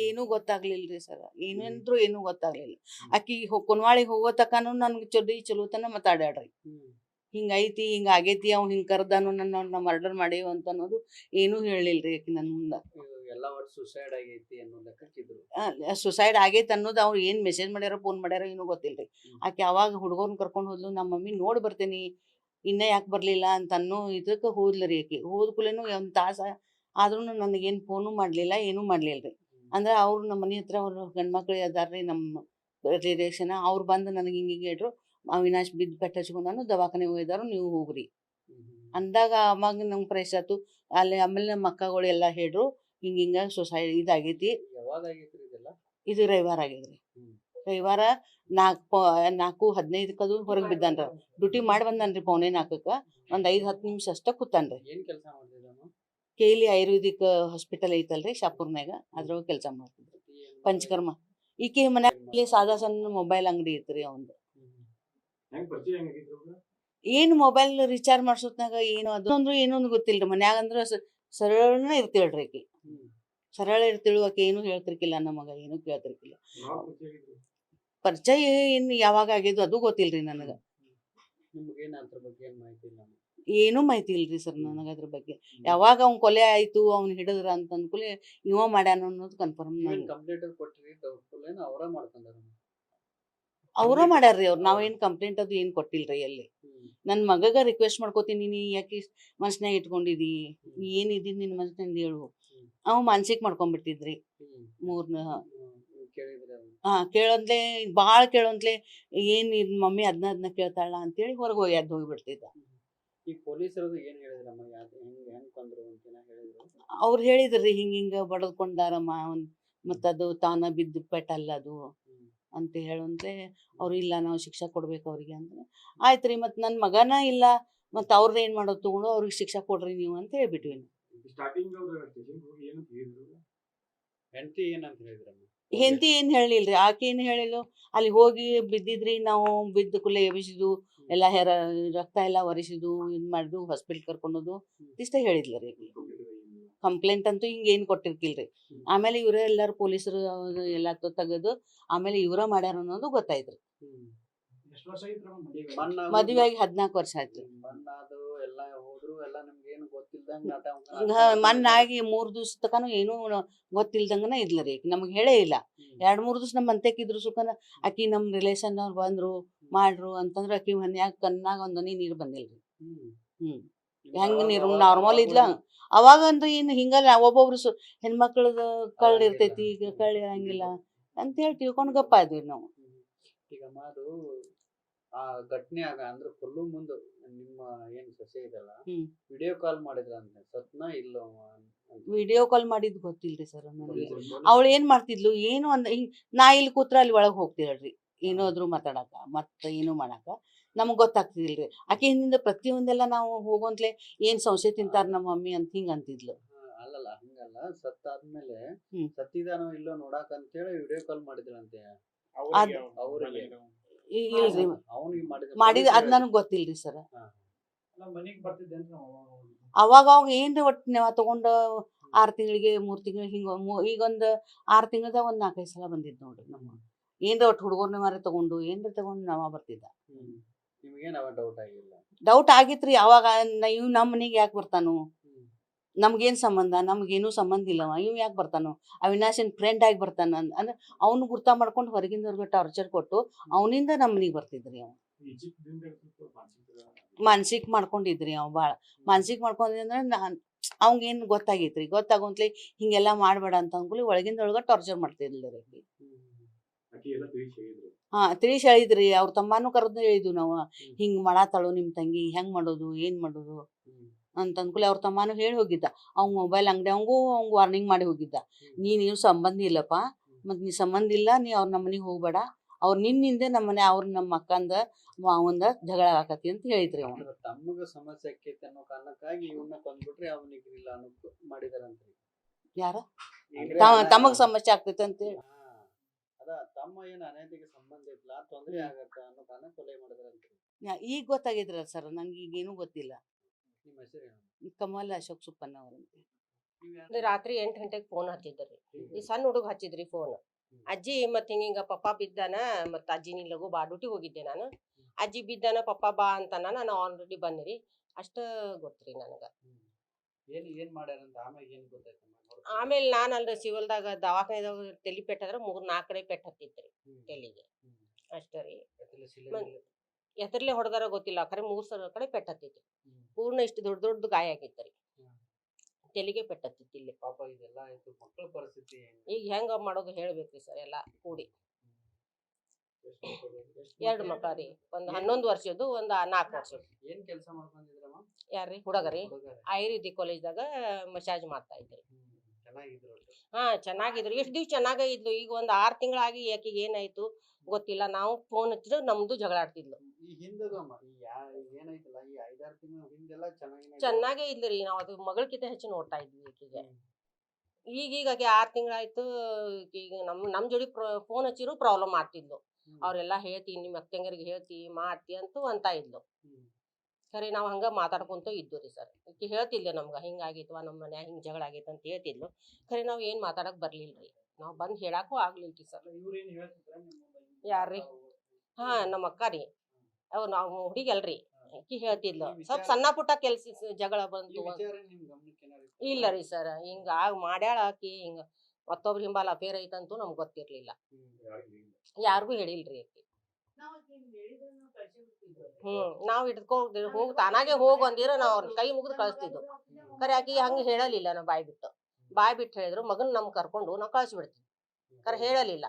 ಏನೂ ಗೊತ್ತಾಗ್ಲಿಲ್ರಿ ಸರ್. ಏನಂದ್ರು ಏನೂ ಗೊತ್ತಾಗ್ಲಿಲ್ಲ. ಆಕಿ ಕುನ್ವಾಳಿಗ್ ಹೋಗೋ ತಕನು ನನ್ಗೆ ಚಲೋತನ ಮಾತಾಡ್ಯಾಳ್ರಿ. ಹಿಂಗೈತಿ, ಹಿಂಗಾಗೈತಿ, ಅವ್ ಹಿಂಗ್ ಕರ್ದಾನು ನನ್ನ ಮರ್ಡರ್ ಮಾಡೇವು ಅಂತ ಅನ್ನೋದು ಏನೂ ಹೇಳಿಲ್ರಿ ಆಕಿ ನನ್ ಮುಂದ. ಎಲ್ಲ ಒಟ್ಟು ಸುಸೈಡ್ ಆಗೈತಿ ಅನ್ನೋ ಲೆಕ್ಕಕ್ಕಿದ್ರು. ಸುಸೈಡ್ ಆಗೈತೆ ಅನ್ನೋದು ಅವ್ರು ಏನ್ ಮೆಸೇಜ್ ಮಾಡ್ಯಾರೋ ಫೋನ್ ಮಾಡ್ಯಾರೋ ಏನೂ ಗೊತ್ತಿಲ್ರಿ. ಆಕಿ ಅವಾಗ ಹುಡುಗರ್ನ ಕರ್ಕೊಂಡು ಹೋದ್ಲು, ನಮ್ಮ ಮಮ್ಮಿ ನೋಡಿ ಬರ್ತೀನಿ, ಇನ್ನ ಯಾಕೆ ಬರ್ಲಿಲ್ಲ ಅಂತ ಅನ್ನೋ ಇದಕ್ಕೆ ಹೋದ್ಲರಿ ಆಕಿ. ಹೋದ ಕೂಡಲೇನು ಒಂದ್ ತಾಸ ಆದ್ರೂ ನನಗೇನು ಫೋನು ಮಾಡ್ಲಿಲ್ಲ, ಏನೂ ಮಾಡ್ಲಿಲ್ರಿ. ಅಂದ್ರೆ ಅವ್ರು ನಮ್ಮ ಮನೆ ಹತ್ರ ಅವ್ರು ಗಂಡ್ಮಕ್ಳು ಅದಾರ್ರಿ, ನಮ್ಮ ರಿಲೇಷನ್ ಅವ್ರು ಬಂದು ನನಗೆ ಹಿಂಗೆ ಹೇಳ್ರು, ಅವಿನಾಶ್ ಬಿದ್ದು ಪೆಟ್ಟು ಹಚ್ಕೊಂಡಾನು, ದವಾಖಾನೆ ಹೋಗಿದಾರು, ನೀವು ಹೋಗ್ರಿ ಅಂದಾಗ ಅವಾಗ ನಂಗೆ ಫ್ರೆಶ್ ಆಯ್ತು. ಅಲ್ಲಿ ಆಮೇಲೆ ನಮ್ಮ ಅಕ್ಕಗಳು ಎಲ್ಲ ಹೇಳ್ರು, ಹಿಂಗ ಸುಸೈಡ್ ಇದಾಗೈತಿ. ಇದು ರವಿವಾರ ಆಗಿದ್ರಿ. ರವಿವಾರ 4:15 ಹೊರಗೆ ಬಿದ್ದಾನ್ರಿ. ಡ್ಯೂಟಿ ಮಾಡಿ ಬಂದನ್ರಿ 3:45. ಒಂದು 5-10 ನಿಮಿಷ ಅಷ್ಟ ಕೂತಾನ್ರಿ. KLE ಆಯುರ್ವೇದಿಕ್ ಹಾಸ್ಪಿಟಲ್ ಐತಲ್ರಿ ಶಾಪುರ್ನಾಗ, ಅದ್ರೊಳಗೆ ಕೆಲಸ ಮಾಡ್ತಿದ್ರಿ ಪಂಚಕರ್ಮ. ಈಕೆ ಮನ್ಯಾಗ ಸಾದಾ ಸಣ್ಣ ಮೊಬೈಲ್ ಅಂಗಡಿ ಐತ್ರಿ ಅವಂದು. ಏನು ಮೊಬೈಲ್ ರಿಚಾರ್ಜ್ ಮಾಡ್ಸೋತ್ನಾಗ ಏನು ಅದು ಅಂದ್ರು ಏನೊಂದು ಗೊತ್ತಿಲ್ರಿ. ಮನ್ಯಾಗ ಅಂದ್ರ ಸರಳನ ಇರ್ತಿಳ್ರಿ ಆಕಿ, ಸರಳ ಇರ್ತಿಳು. ಆಕೆ ಏನು ಹೇಳ್ತಿರ್ಕಿಲ್ಲ, ನಮಗ ಏನು ಕೇಳ್ತಿರ್ಕಿಲ್ಲ. ಪರಿಚಯ ಏನು ಯಾವಾಗ ಆಗಿದ್ದು ಅದು ಗೊತ್ತಿಲ್ರಿ ನನಗ. ಏನೂ ಮಾಹಿತಿ ಇಲ್ರಿ ಸರ್ ನನಗ ಅದ್ರ ಬಗ್ಗೆ. ಯಾವಾಗ ಅವ್ನ್ ಕೊಲೆ ಆಯ್ತು, ಅವ್ನ್ ಹಿಡಿದ್ರ ಅಂತ ಅನ್ಕೂಲೆ ಇವ ಮಾಡ್ಯಾನ ಅನ್ನೋದು ಕನ್ಫರ್ಮ್. ಅವ್ರ ಮಾಡ್ಯಾರ್ರಿ ಅವ್ರು. ನಾವೇನ್ ಕಂಪ್ಲೇಂಟ್ ಅದು ಏನ್ ಕೊಟ್ಟಿಲ್ರಿ ಎಲ್ಲಿ. ನನ್ ಮಗಗ ರಿಕ್ವೆಸ್ಟ್ ಮಾಡ್ಕೋತೀನಿ, ನೀ ಯಾಕೆ ಮನ್ಸ್ನಾಗ ಇಟ್ಕೊಂಡಿದಿ, ನೀ ಏನಿದಿ ನಿನ್ ಮನ್ಸ್ನಿಂದ ಹೇಳು. ಅವ್ ಮಾನಸಿಕ ಮಾಡ್ಕೊಂಡ್ಬಿಟ್ಟಿದ್ರಿ. ಕೇಳಂದ್ಲೆ ಬಾಳ ಕೇಳಂದ್ಲೆ, ಏನ್ ಮಮ್ಮಿ ಅದನ್ನ ಕೇಳ್ತಾಳ ಅಂತೇಳಿ ಹೊರಗೆ ಹೋಗಿ ಎದ್ದು ಹೋಗ್ಬಿಡ್ತಿದ್ದ. ಅವ್ರು ಹೇಳಿದ್ರಿ, ಹಿಂಗ ಬಡದ್ಕೊಂಡಾರಮ್ಮ, ಮತ್ತದು ತಾನ ಬಿದ್ದು ಪೆಟ್ಟಲ್ಲ ಅದು ಅಂತ ಹೇಳಂದ್ರೆ, ಅವ್ರು ಇಲ್ಲ ನಾವು ಶಿಕ್ಷಾ ಕೊಡ್ಬೇಕು ಅವ್ರಿಗೆ ಅಂದ್ರೆ, ಆಯ್ತ್ರಿ ಮತ್ ನನ್ ಮಗನ ಇಲ್ಲ, ಮತ್ ಅವ್ರದ್ದು ಏನ್ ಮಾಡೋದು ತಗೊಂಡು ಅವ್ರಿಗೆ ಶಿಕ್ಷಾ ಕೊಡ್ರಿ ನೀವು ಅಂತ ಹೇಳ್ಬಿಟ್ವಿ. ಹೆಂಡತಿ ಏನ್ ಹೇಳಿಲ್ರಿ, ಆಕೆ ಏನ್ ಹೇಳಿಲ್ಲ. ಅಲ್ಲಿ ಹೋಗಿ ಬಿದ್ದಿದ್ರಿ, ನಾವು ಬಿದ್ದ ಕೂಡಲೇ ಎಬ್ಬಿಸಿದು, ಎಲ್ಲ ರಕ್ತ ಎಲ್ಲ ಒರೆಸಿದು, ಇದ್ ಮಾಡಿದು, ಹಾಸ್ಪಿಟಲ್ ಕರ್ಕೊಂಡೋದು ಇಷ್ಟ ಹೇಳಿದ್ಲರಿ. ಕಂಪ್ಲೇಂಟ್ ಅಂತೂ ಹಿಂಗೇನು ಕೊಟ್ಟಿರ್ಕಿಲ್ರಿ. ಆಮೇಲೆ ಇವರೇ ಎಲ್ಲಾರು ಪೊಲೀಸರು ಎಲ್ಲ ತೆಗೆದು ಆಮೇಲೆ ಇವರ ಮಾಡ್ಯಾರ ಅನ್ನೋದು ಗೊತ್ತಾಯ್ತ್ರಿ. ಮದುವೆಯಾಗಿ 14 ವರ್ಷ ಆಯ್ತು. ಮಣ್ಣಾಗಿ 3 ದಿವ್ಸ ತಕನು ಏನೂ ಗೊತ್ತಿಲ್ದಂಗನ ಇದ್ಲರಿ. ನಮ್ಗೆ ಹೇಳೇ ಇಲ್ಲ. 2-3 ದಿವ್ಸ ನಮ್ಮ ಅಂತ್ಯಕ್ಕಿದ್ರು ಸುಖನ ಆಕಿ ನಮ್ಮ ರಿಲೇಷನ್ ಅವ್ರು ಬಂದ್ರು ಮಾಡ್ರು ಅಂತಂದ್ರೆ ಆಕಿ ಮನ್ಯಾಗ ಕಣ್ಣಾಗ ಒಂದ್ ಹನಿ ನೀರು ಬಂದಿಲ್ರಿ. ಹೆಂಗ ನೀರು ನಾರ್ಮಲ್ ಇದ್ಲ ಅವಾಗ ಅಂದ್ರೆ ಏನು ಹಿಂಗಲ್ಲ. ಒಬ್ಬೊಬ್ರು ಹೆಣ್ಮಕ್ಳದ ಕಳ್ಳ ಇರ್ತೈತಿ, ಈಗ ಕಳ್ಳ ಇರಂಗಿಲ್ಲ ಅಂತ ಹೇಳಿ ತಿಳ್ಕೊಂಡು ಗಪ್ಪ ಆದ್ವಿ ನಾವು. ಈಗ ಅದು ಆ ಘಟನೆ ಅಂದ್ರೆ ಕೊಲ್ಲು ಮುಂದೆ ನಿಮ್ಮ ಏನ್ ಸೊಸೆ ಇದಲ್ಲ, ವಿಡಿಯೋ ಕಾಲ್ ಮಾಡಿದ್ರ ಅಂತ ಸತ್ನ ಇಲ್ಲ? ವಿಡಿಯೋ ಕಾಲ್ ಮಾಡಿದ್ ಗೊತ್ತಿಲ್ರಿ ಸರ್ ನನಗೆ. ಅವಳು ಏನ್ ಮಾಡ್ತಿದ್ಲು ಏನು ಅಂದ, ನಾ ಇಲ್ಲಿ ಕೂತ್ರ ಅಲ್ಲಿ ಒಳಗೆ ಹೋಗ್ತಿರಲ್ರಿ ಏನಾದ್ರು ಮಾತಾಡಕ ಮತ್ತ ಏನು ಮಾಡಾಕ ನಮಗ್ ಗೊತ್ತಾಗ್ತಿದಿಲ್ರಿ. ಆಕೆ ಹಿಂದಿಂದ ಪ್ರತಿಯೊಂದೆಲ್ಲ ನಾವು ಹೋಗೋಂತ್ಲೆ ಏನ್ ಸಂಶಯ ತಿಂತಾರ ನಮ್ಮ ಮಮ್ಮಿ ಅಂತ ಹಿಂಗ ಅಂತಿದ್ಲು. ಅಲ್ಲಲ್ಲ ಹಂಗಲ್ಲ, ಸತ್ತಾದ್ಮೇಲೆ ಸತ್ತಿದಾನೋ ಇಲ್ಲೋ ನೋಡಾಕ ಅಂತೇಳಿ ವಿಡಿಯೋ ಕಾಲ್ ಮಾಡಿದ್ರಂತೆ ಅವ್ರಿಗೆ. ಇಲ್ರಿ ಮಾಡಿದ ಅದ್ ನನಗ್ ಗೊತ್ತಿಲ್ರಿ ಸರ್. ಅವಾಗ ಏನ್ರಿ ಒಟ್ಟು ನಾವ್ ತಗೊಂಡ 6 ತಿಂಗಳಿಗೆ 3 ತಿಂಗಳಿಗೆ ಹಿಂಗ ಈಗೊಂದು 6 ತಿಂಗಳದಾಗ ಒಂದ್ 4-5 ಸಲ ಬಂದಿದ್ ನೋಡ್ರಿ. ನಮ್ಮ ಏನ್ರ ಒಟ್ಟು ಹುಡುಗರ್ನ ಮಾರ ತಗೊಂಡು ಏನ್ರ ತಗೊಂಡು ನಾವ ಬರ್ತಿದ್ದ. ಡೌಟ್ ಆಗಿತ್ರಿ ಅವಾಗ. ಇವ್ ನಮ್ಮ ಮನೆಗೆ ಯಾಕೆ ಬರ್ತಾನು, ನಮ್ಗೇನ್ ಸಂಬಂಧ, ನಮ್ಗೇನು ಸಂಬಂಧ ಇಲ್ಲವ, ಇವ್ ಯಾಕೆ ಬರ್ತಾನು, ಅವಿನಾಶನ್ ಫ್ರೆಂಡ್ ಆಗಿ ಬರ್ತಾನ ಅಂದ್ರೆ ಅವ್ನು ಗುರ್ತ ಮಾಡ್ಕೊಂಡು ಹೊರಗಿಂದವ್ರಿಗೆ ಟಾರ್ಚರ್ ಕೊಟ್ಟು ಅವನಿಂದ ನಮ್ಮ ಮನೆಗೆ ಬರ್ತಿದ್ರಿ. ಅವ ಮಾನಸಿಕ ಮಾಡ್ಕೊಂಡಿದ್ರಿ. ಅವ್ ಬಾಳ ಮಾನಸಿಕ ಮಾಡ್ಕೊಂಡ್ರಿ ಅಂದ್ರೆ ಅವಂಗೇನ್ ಗೊತ್ತಾಗೈತ್ರಿ. ಗೊತ್ತಾಗೋಂತ್ಲೆ ಹಿಂಗೆಲ್ಲಾ ಮಾಡ್ಬೇಡ ಅಂತ ಅಂದ್ಕೂಲಿ ಒಳಗಿಂದ ಒಳಗ ಟಾರ್ಚರ್ ಮಾಡ್ತಿದ್ರಿ. ತಿಳಿಸಿ ಹೇಳಿದ್ರಿ. ಅವ್ರ ತಮ್ಮಾನು ಕರೆದು ಹೇಳಿದ್ವಿ ನಾವು, ಹಿಂಗ್ ಮಾಡಾತಾಳು ನಿಮ್ ತಂಗಿ, ಹೆಂಗ್ ಮಾಡೋದು ಏನ್ ಮಾಡೋದು ಅಂತ ಅಂದ್ಕೂಲೆ ಅವ್ರ ತಮ್ಮಾನು ಹೇಳಿ ಹೋಗಿದ್ದ. ಅವ್ನ ಮೊಬೈಲ್ ಅಂಗಡಿ ಅವಂಗೂ ವಾರ್ನಿಂಗ್ ಮಾಡಿ ಹೋಗಿದ್ದ, ನೀನು ಸಂಬಂಧ ಇಲ್ಲಪ್ಪ, ಮತ್ ನೀ ಸಂಬಂಧ ಇಲ್ಲ, ನೀ ಅವ್ರ ನಮ್ಮ ಮನೆಗೆ ಹೋಗ್ಬೇಡ, ಅವ್ರ ನಿನ್ನಿಂದೆ ನಮ್ಮ ಮನೆ ಅವ್ರ ನಮ್ಮ ಅಕ್ಕಂದ ಅವಂದ ಜಗಳ ಆಕತಿ ಅಂತ ಹೇಳಿದ್ರಿ. ಅವ್ನು ತಮ್ಮಗ ಸಮಸ್ಯೆ ಆಕೈತಿ ಅನ್ನೋ ಕಾರಣಕ್ಕಾಗಿ ಇವನ್ನ ಕೊಂದ್ಬಿಟ್ರಿ, ಅವನಿಗೆ ಇಲ್ಲ ಅನ್ನೋ ಮಾಡಿದಾರಂತ. ಯಾರ ತಮಗ್ ಸಮಸ್ಯೆ ಆಗ್ತೈತೆ ಅಂತ ಹೇಳಿ ತಮ್ಮ ಏನು ಅನೈತಿಕ ಸಂಬಂಧ ಇಲ್ಲ, ತೊಂದರೆ ಆಗತ್ತ ಅನ್ನೋ ಕಾರಣ ಕೊಲೆ ಮಾಡಿದ್ರಂತ. ಈಗ ಗೊತ್ತಾಗಿದ್ರಲ್ಲ ಸರ್, ನಂಗೆ ಈಗೇನು ಗೊತ್ತಿಲ್ಲ. ನಿಮ್ಮ ಹೆಸರು ಕಮಲ್ ಅಶೋಕ್ ಸುಪ್ಪಣ್ಣ ಅವರಂತೆ. ರಾತ್ರಿ 8 ಗಂಟೆಗೆ ಫೋನ್ ಹಚ್ಚಿದ್ರಿ. ಈ ಸಣ್ಣ ಹುಡುಗ ಹಚ್ಚಿದ್ರಿ ಫೋನ್. ಅಜ್ಜಿ ಮತ್ ಹಿಂಗ ಪಪ್ಪ ಬಿದ್ದಾನ, ಮತ್ ಅಜ್ಜಿ ನೀ ಲಗು ಬಾ, ಡ್ಯೂಟಿ ಹೋಗಿದ್ದೆ ನಾನು. ಅಜ್ಜಿ ಬಿದ್ದಾನ ಪಪ್ಪ ಬಾ ಅಂತಾನ, ನಾನು ಆಲ್ರೆಡಿ ಬಂದಿರಿ. ಅಷ್ಟ ಗೊತ್ತ್ರಿ ನನಗ. ಏನ್ ಮಾಡ್ಯಾರಂತ ಆಮೇಲೆ ಏನ್ ಗೊತ್ತಾಯ್ತಮ್ಮ? ಆಮೇಲೆ ನಾನು ಅಲ್ರಿ ಸಿವಿಲ್ದಾಗ ದವಾಖಾನೆದಾಗ ತಲಿ ಪೆಟ್ಟದ್ರ 3-4 ಕಡೆ ಪೆಟ್ಟು ಹತ್ತಿತ್ರಿ ತಲಿಗೆ. ಅಷ್ಟೇ ರೀ. ಎದರ್ಲೆ ಹೊಡೆದಾರ ಗೊತ್ತಿಲ್ಲ, ಖರೆ 3 ಕಡೆ ಪೆಟ್ಟು ಹತ್ತಿತ್ರಿ. ಪೂರ್ಣ ಇಷ್ಟು ದೊಡ್ಡ ಗಾಯ ಆಗಿತ್ರಿ. ತಲಿಗೆ ಪೆಟ್ಟು ಹತ್ತಿತ್ತು ಇಲ್ಲಿ. ಪಾಪ ಇದೆಲ್ಲ ಆಯ್ತು, ಮಕ್ಕಳ ಪರಿಸ್ಥಿತಿ ಈಗ ಹೆಂಗ ಮಾಡೋದು ಹೇಳ್ಬೇಕ್ರಿ ಸರ್ ಎಲ್ಲ ಕೂಡಿ. 2 ಮಕ್ಕಳ್ರಿ, ಒಂದ್ 11 ವರ್ಷದ್ದು, ಒಂದ್ 4 ವರ್ಷದ್ದು. ಏನ್ ಕೆಲಸ ಮಾಡ್ಕೊಂಡಿದ್ರಮ್ಮ? ಯಾರ್ರಿ? ಹುಡುಗರಿ ಆಯುರ್ವೇದಿಕ್ ಕಾಲೇಜ್ದಾಗ ಮಸಾಜ್ ಮಾಡ್ತಾ ಇದ್ರಿ. ಚೆನ್ನಾಗಿದ್ರು. ಹಾ ಚೆನ್ನಾಗಿದ್ರು. ಎಷ್ಟ್ ದಿವ್ಸ ಚೆನ್ನಾಗೇ ಇದ್ಲು. ಈಗ ಒಂದ್ 6 ತಿಂಗಳಾಗಿ ಆಕಿಗೆ ಏನಾಯ್ತು ಗೊತ್ತಿಲ್ಲ. ನಾವು ಫೋನ್ ಹಚ್ಚಿದ್ರೆ ನಮ್ದು ಜಗಳ ಆಡ್ತಿದ್ಲು. ಈ ಹಿಂದಗಮ್ಮ ಏನಾಯ್ತಲ್ಲ, ಈ 5-6 ತಿಂಗಳ ಹಿಂದೆಲ್ಲ ಚೆನ್ನಾಗೇ ಇದ್ರಿ. ನಾವ್ ಅದು ಮಗಳಕ್ಕಿಂತ ಹೆಚ್ಚು ನೋಡ್ತಾ ಇದ್ವಿ ಆಕಿಗೆ. ಈಗೀಗ ಆಕೆ 6 ತಿಂಗಳಾಯ್ತು. ಈಗ ನಮ್ ಜೋಡಿ ಫೋನ್ ಹಚ್ಚಿರು ಪ್ರಾಬ್ಲಮ್ ಮಾಡ್ತಿದ್ಲು. ಅವ್ರೆಲ್ಲಾ ಹೇಳ್ತಿ, ನಿಮ್ ಅಕ್ಕಂಗರಿಗೆ ಹೇಳ್ತಿ ಮಾಡ್ತಿ ಅಂತ ಇದ್ಲು. ಖರೆ ನಾವ್ ಹಂಗ ಮಾತಾಡ್ಕೊಂತ ಇದ್ದು ರೀ ಸರ್. ಈಕಿ ಹೇಳ್ತಿದ್ಲು ನಮ್ಗ, ಹಿಂಗಾಗಿತ್ವಾ ನಮ್ಮ ಮನ್ಯಾಗ ಹಿಂಗ್ ಜಗಳ ಆಗೈತೆ ಅಂತ ಹೇಳ್ತಿದ್ಲು. ಖರೆ ನಾವ್ ಏನ್ ಮಾತಾಡಕ್ ಬರ್ಲಿಲ್ರಿ. ನಾವ್ ಬಂದ್ ಹೇಳಾಕು ಆಗ್ಲಿಲ್ರಿ ಸರ್. ಯಾರ್ರಿ? ಹಾ ನಮ್ಮ ಅಕ್ಕ ರೀ. ಅವ್ ನಾವ್ ಹುಡುಗಿ ಅಲ್ರಿ. ಈಕಿ ಹೇಳ್ತಿದ್ಲು. ಸ್ವಲ್ಪ ಸಣ್ಣ ಪುಟ್ಟ ಕೆಲ್ಸ ಜಗಳ ಬಂತು. ಇಲ್ಲ ರೀ ಸರ್, ಹಿಂಗ ಮಾಡ್ಯಾಳ ಆಕಿ. ಹಿಂಗ ಮತ್ತೊಬ್ರ ಹಿಂಬಾಲ ಅಫೇರ್ ಐತಂತೂ ನಮ್ಗ್ ಗೊತ್ತಿರ್ಲಿಲ್ಲ. ಯಾರಿಗೂ ಹೇಳಿಲ್ರಿ ಆಕಿ. ನಾವ್ ಹೋಗ್ ತಾನಾಗೆ ಹೋಗ್ ಅಂದಿರ ನಾವ್ ಅವ್ರ ಕೈ ಮುಗಿದು ಕಳಿಸ್ತಿದ್ವು. ಖರೆ ಆಕಿ ಹಂಗ ಹೇಳಲಿಲ್ಲ. ನಾವ್ ಬಾಯ್ ಬಿಟ್ಟು ಹೇಳಿದ್ರು ಮಗನ್ ನಮ್ ಕರ್ಕೊಂಡು ನಾವ್ ಕಳ್ಸಿಬಿಡ್ತಿದ್ವಿ. ಖರೆ ಹೇಳಲಿಲ್ಲ.